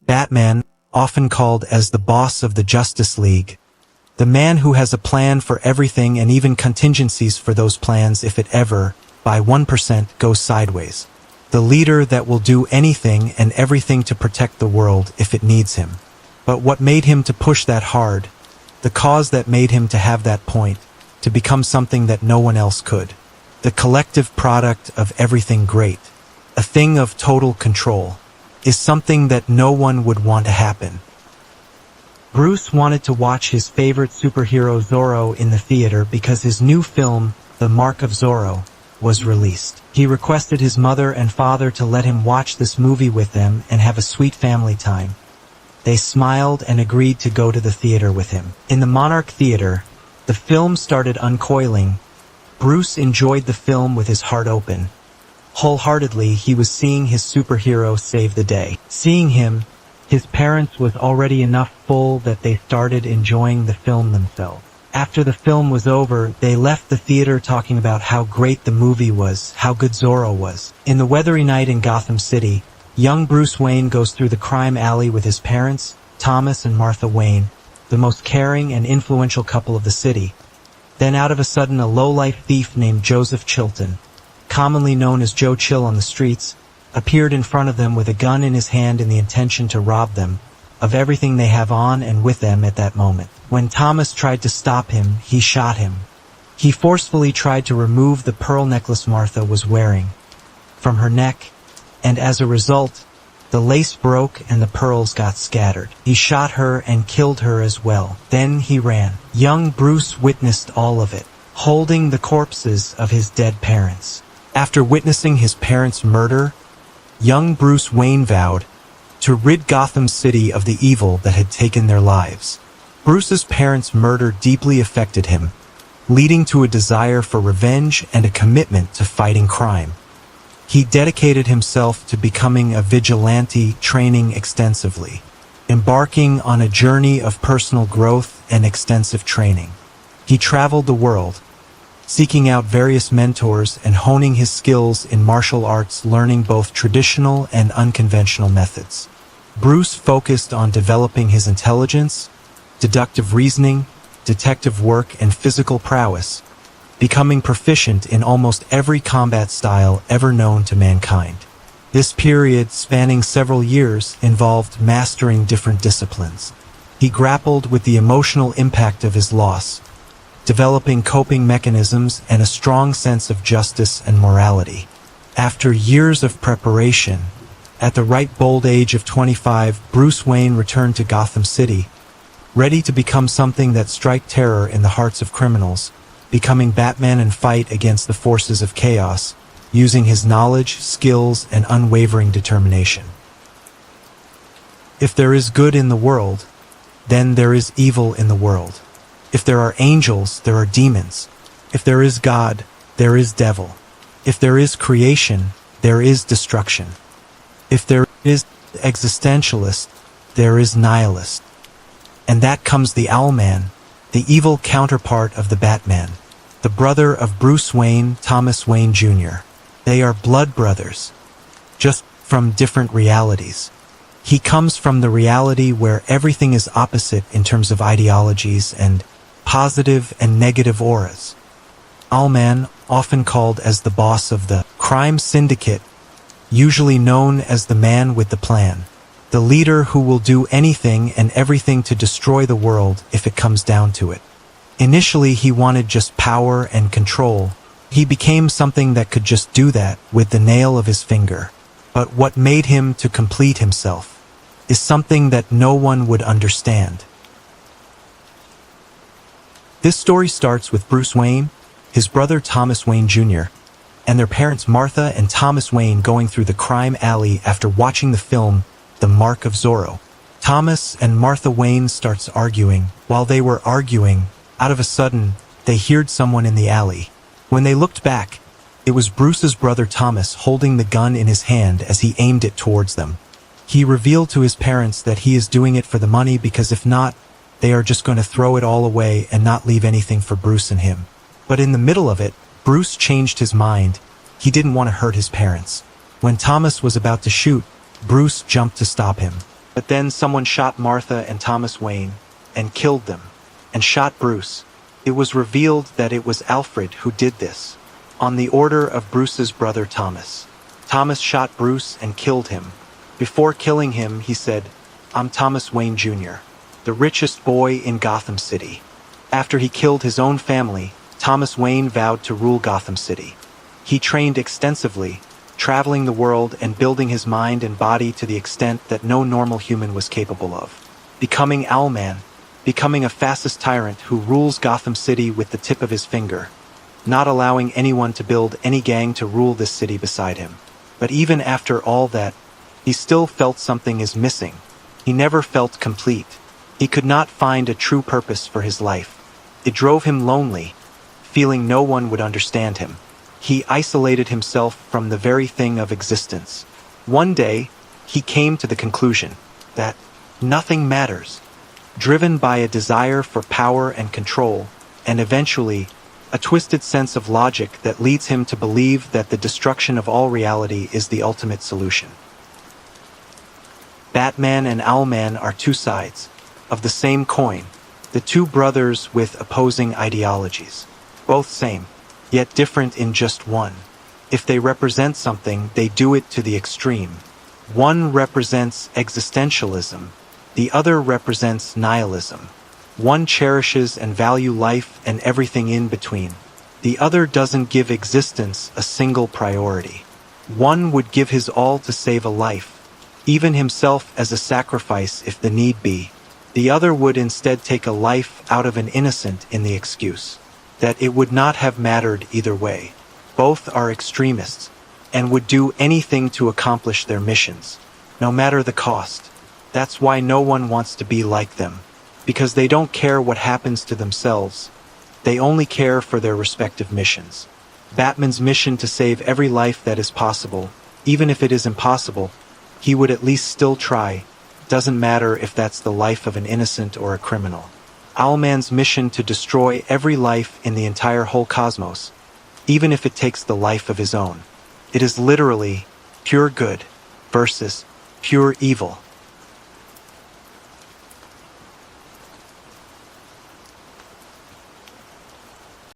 Batman, often called as the boss of the Justice League, the man who has a plan for everything and even contingencies for those plans if it ever, by 1%, goes sideways. The leader that will do anything and everything to protect the world if it needs him. But what made him to push that hard? The cause that made him to have that point, to become something that no one else could. The collective product of everything great, a thing of total control, is something that no one would want to happen. Bruce wanted to watch his favorite superhero Zorro in the theater because his new film, The Mark of Zorro, was released. He requested his mother and father to let him watch this movie with them and have a sweet family time. They smiled and agreed to go to the theater with him. In the Monarch Theater, the film started uncoiling. Bruce enjoyed the film with his heart open. Wholeheartedly, he was seeing his superhero save the day. Seeing him, his parents was already enough full that they started enjoying the film themselves. After the film was over, they left the theater talking about how great the movie was, how good Zorro was. In the weathery night in Gotham City, young Bruce Wayne goes through the crime alley with his parents, Thomas and Martha Wayne, the most caring and influential couple of the city. Then out of a sudden, a low-life thief named Joseph Chilton, commonly known as Joe Chill on the streets, appeared in front of them with a gun in his hand in the intention to rob them of everything they have on and with them at that moment. When Thomas tried to stop him, he shot him. He forcefully tried to remove the pearl necklace Martha was wearing from her neck, and as a result, the lace broke and the pearls got scattered. He shot her and killed her as well. Then he ran. Young Bruce witnessed all of it, holding the corpses of his dead parents. After witnessing his parents' murder, young Bruce Wayne vowed to rid Gotham City of the evil that had taken their lives. Bruce's parents' murder deeply affected him, leading to a desire for revenge and a commitment to fighting crime. He dedicated himself to becoming a vigilante, training extensively, embarking on a journey of personal growth and extensive training. He traveled the world, seeking out various mentors and honing his skills in martial arts, learning both traditional and unconventional methods. Bruce focused on developing his intelligence, deductive reasoning, detective work, and physical prowess, becoming proficient in almost every combat style ever known to mankind. This period, spanning several years, involved mastering different disciplines. He grappled with the emotional impact of his loss, developing coping mechanisms and a strong sense of justice and morality. After years of preparation, at the ripe bold age of 25, Bruce Wayne returned to Gotham City, ready to become something that strike terror in the hearts of criminals, becoming Batman and fight against the forces of chaos, using his knowledge, skills, and unwavering determination. If there is good in the world, then there is evil in the world. If there are angels, there are demons. If there is God, there is devil. If there is creation, there is destruction. If there is existentialist, there is nihilist. And that comes the Owlman, the evil counterpart of the Batman, the brother of Bruce Wayne, Thomas Wayne Jr. They are blood brothers, just from different realities. He comes from the reality where everything is opposite in terms of ideologies and positive and negative auras. Owlman, often called as the boss of the crime syndicate, usually known as the man with the plan, the leader who will do anything and everything to destroy the world if it comes down to it. Initially, he wanted just power and control. He became something that could just do that with the nail of his finger. But what made him to complete himself is something that no one would understand. This story starts with Bruce Wayne, his brother Thomas Wayne Jr., and their parents Martha and Thomas Wayne going through the crime alley after watching the film The Mark of Zorro. Thomas and Martha Wayne starts arguing. While they were arguing, out of a sudden, they heard someone in the alley. When they looked back, it was Bruce's brother Thomas holding the gun in his hand as he aimed it towards them. He revealed to his parents that he is doing it for the money because if not, they are just going to throw it all away and not leave anything for Bruce and him. But in the middle of it, Bruce changed his mind. He didn't want to hurt his parents. When Thomas was about to shoot, Bruce jumped to stop him. But then someone shot Martha and Thomas Wayne, and killed them, and shot Bruce. It was revealed that it was Alfred who did this, on the order of Bruce's brother Thomas. Thomas shot Bruce and killed him. Before killing him, he said, "I'm Thomas Wayne Jr., the richest boy in Gotham City." After he killed his own family, Thomas Wayne vowed to rule Gotham City. He trained extensively, traveling the world and building his mind and body to the extent that no normal human was capable of. Becoming Owlman, becoming a fascist tyrant who rules Gotham City with the tip of his finger, not allowing anyone to build any gang to rule this city beside him. But even after all that, he still felt something is missing. He never felt complete. He could not find a true purpose for his life. It drove him lonely, feeling no one would understand him. He isolated himself from the very thing of existence. One day, he came to the conclusion that nothing matters, driven by a desire for power and control, and eventually, a twisted sense of logic that leads him to believe that the destruction of all reality is the ultimate solution. Batman and Owlman are two sides of the same coin, the two brothers with opposing ideologies, both same, yet different in just one. If they represent something, they do it to the extreme. One represents existentialism, the other represents nihilism. One cherishes and values life and everything in between. The other doesn't give existence a single priority. One would give his all to save a life, even himself as a sacrifice if the need be. The other would instead take a life out of an innocent in the excuse that it would not have mattered either way. Both are extremists, and would do anything to accomplish their missions, no matter the cost. That's why no one wants to be like them, because they don't care what happens to themselves. They only care for their respective missions. Batman's mission to save every life that is possible, even if it is impossible, he would at least still try. Doesn't matter if that's the life of an innocent or a criminal. Owlman's mission to destroy every life in the entire whole cosmos, even if it takes the life of his own. It is literally pure good versus pure evil.